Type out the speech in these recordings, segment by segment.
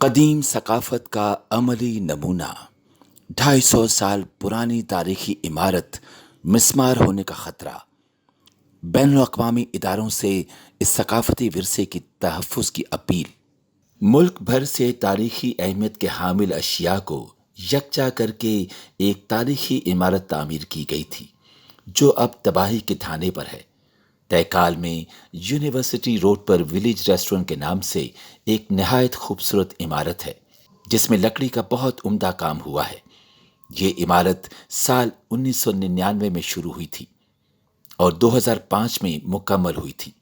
قدیم ثقافت کا عملی نمونہ 250 سال پرانی تاریخی عمارت مسمار ہونے کا خطرہ۔ بین الاقوامی اداروں سے اس ثقافتی ورثے کی تحفظ کی اپیل۔ ملک بھر سے تاریخی اہمیت کے حامل اشیاء کو یکجا کر کے ایک تاریخی عمارت تعمیر کی گئی تھی جو اب تباہی کے دھانے پر ہے۔ تیکال میں یونیورسٹی روڈ پر ولیج ریسٹورنٹ کے نام سے ایک نہایت خوبصورت عمارت ہے جس میں لکڑی کا بہت عمدہ کام ہوا ہے۔ یہ عمارت سال 1999 میں شروع ہوئی تھی اور 2005 میں مکمل ہوئی تھی،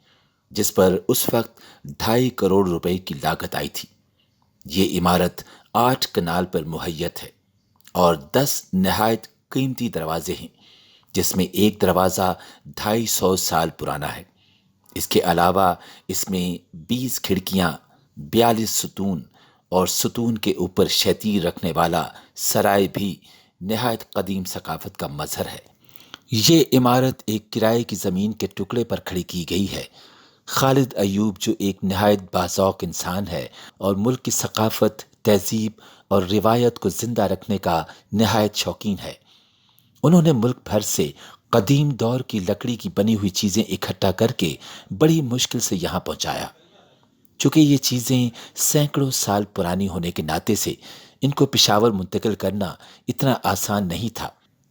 جس پر اس وقت 2.5 کروڑ روپے کی لاگت آئی تھی۔ یہ عمارت 8 کنال پر محیط ہے اور 10 نہایت قیمتی دروازے ہیں، جس میں ایک دروازہ 250 سال پرانا ہے۔ اس کے علاوہ اس میں 20 کھڑکیاں، 42 ستون اور ستون کے اوپر شتیر رکھنے والا سرائے بھی نہایت قدیم ثقافت کا مظہر ہے۔ یہ عمارت ایک کرائے کی زمین کے ٹکڑے پر کھڑی کی گئی ہے۔ خالد ایوب جو ایک نہایت باذوق انسان ہے اور ملک کی ثقافت، تہذیب اور روایت کو زندہ رکھنے کا نہایت شوقین ہے، انہوں نے ملک بھر سے قدیم دور کی لکڑی کی بنی ہوئی چیزیں اکٹھا کر کے بڑی مشکل سے یہاں پہنچایا۔ چونکہ یہ چیزیں سینکڑوں سال پرانی ہونے کے ناطے سے ان کو پشاور منتقل کرنا اتنا آسان نہیں تھا۔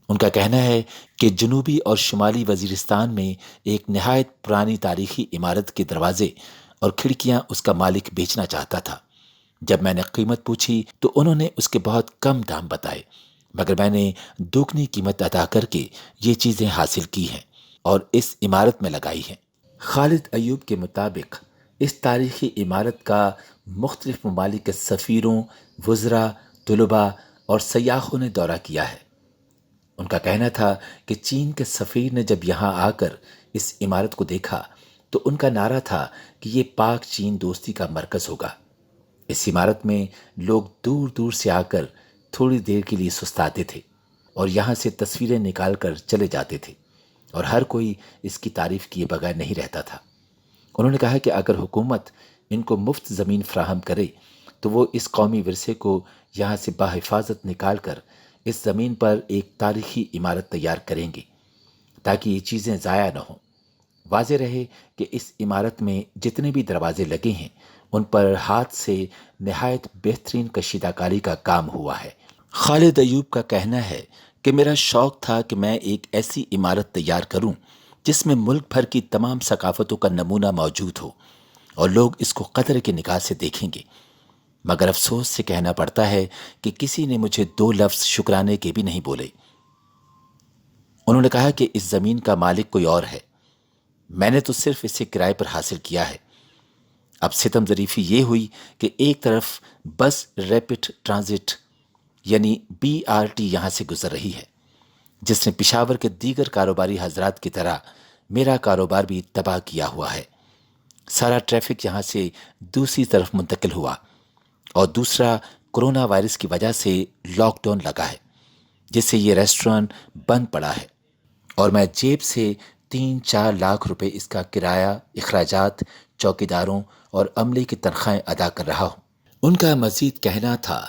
ان کا کہنا ہے کہ جنوبی اور شمالی وزیرستان میں ایک نہایت پرانی تاریخی عمارت کے دروازے اور کھڑکیاں اس کا مالک بیچنا چاہتا تھا۔ جب میں نے قیمت پوچھی تو انہوں نے اس کے بہت کم دام بتائے، مگر میں نے دوگنی قیمت ادا کر کے یہ چیزیں حاصل کی ہیں اور اس عمارت میں لگائی ہیں۔ خالد ایوب کے مطابق اس تاریخی عمارت کا مختلف ممالک کے سفیروں، وزراء، طلباء اور سیاحوں نے دورہ کیا ہے۔ ان کا کہنا تھا کہ چین کے سفیر نے جب یہاں آ کر اس عمارت کو دیکھا تو ان کا نعرہ تھا کہ یہ پاک چین دوستی کا مرکز ہوگا۔ اس عمارت میں لوگ دور دور سے آ کر تھوڑی دیر کے لیے سستاتے تھے اور یہاں سے تصویریں نکال کر چلے جاتے تھے، اور ہر کوئی اس کی تعریف کیے بغیر نہیں رہتا تھا۔ انہوں نے کہا کہ اگر حکومت ان کو مفت زمین فراہم کرے تو وہ اس قومی ورثے کو یہاں سے بحفاظت نکال کر اس زمین پر ایک تاریخی عمارت تیار کریں گے تاکہ یہ چیزیں ضائع نہ ہوں۔ واضح رہے کہ اس عمارت میں جتنے بھی دروازے لگے ہیں ان پر ہاتھ سے نہایت بہترین کشیدہ کاری کا کام ہوا ہے۔ خالد ایوب کا کہنا ہے کہ میرا شوق تھا کہ میں ایک ایسی عمارت تیار کروں جس میں ملک بھر کی تمام ثقافتوں کا نمونہ موجود ہو اور لوگ اس کو قدر کی نگاہ سے دیکھیں گے، مگر افسوس سے کہنا پڑتا ہے کہ کسی نے مجھے 2 لفظ شکرانے کے بھی نہیں بولے۔ انہوں نے کہا کہ اس زمین کا مالک کوئی اور ہے، میں نے تو صرف اسے کرائے پر حاصل کیا ہے۔ اب ستم ظریفی یہ ہوئی کہ ایک طرف بس ریپڈ ٹرانزٹ یعنی BRT یہاں سے گزر رہی ہے، جس نے پشاور کے دیگر کاروباری حضرات کی طرح میرا کاروبار بھی تباہ کیا ہوا ہے۔ سارا ٹریفک یہاں سے دوسری طرف منتقل ہوا، اور دوسرا کرونا وائرس کی وجہ سے لاک ڈاؤن لگا ہے، جس سے یہ ریسٹورانٹ بند پڑا ہے، اور میں جیب سے 3-4 لاکھ روپے اس کا کرایہ، اخراجات، چوکیداروں اور عملے کی تنخواہیں ادا کر رہا ہوں۔ ان کا مزید کہنا تھا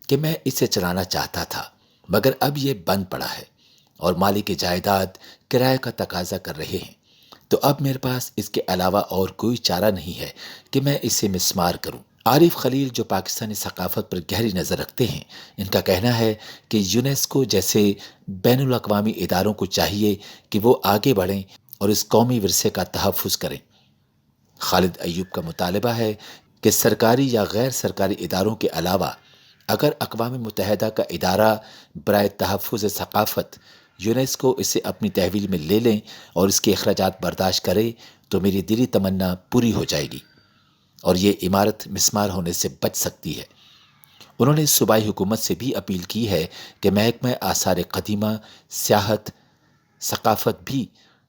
کہ میں اسے چلانا چاہتا تھا مگر اب یہ بند پڑا ہے اور مالک جائیداد کرایہ کا تقاضا کر رہے ہیں، تو اب میرے پاس اس کے علاوہ اور کوئی چارہ نہیں ہے کہ میں اسے مسمار کروں۔ عارف خلیل جو پاکستانی ثقافت پر گہری نظر رکھتے ہیں، ان کا کہنا ہے کہ یونیسکو جیسے بین الاقوامی اداروں کو چاہیے کہ وہ آگے بڑھیں اور اس قومی ورثے کا تحفظ کریں۔ خالد ایوب کا مطالبہ ہے کہ سرکاری یا غیر سرکاری اداروں کے علاوہ اگر اقوام متحدہ کا ادارہ برائے تحفظ ثقافت یونیسکو اسے اپنی تحویل میں لے لیں اور اس کے اخراجات برداشت کرے تو میری دلی تمنا پوری ہو جائے گی اور یہ عمارت مسمار ہونے سے بچ سکتی ہے۔ انہوں نے صوبائی حکومت سے بھی اپیل کی ہے کہ محکمہ آثار قدیمہ، سیاحت، ثقافت بھی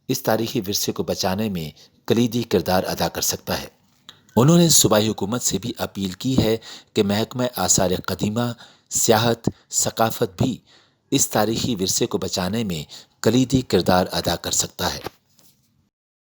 اس تاریخی ورثے کو بچانے میں کلیدی کردار ادا کر سکتا ہے۔ انہوں نے صوبائی حکومت سے بھی اپیل کی ہے کہ محکمہ آثار قدیمہ، سیاحت، ثقافت بھی اس تاریخی ورثے کو بچانے میں کلیدی کردار ادا کر سکتا ہے۔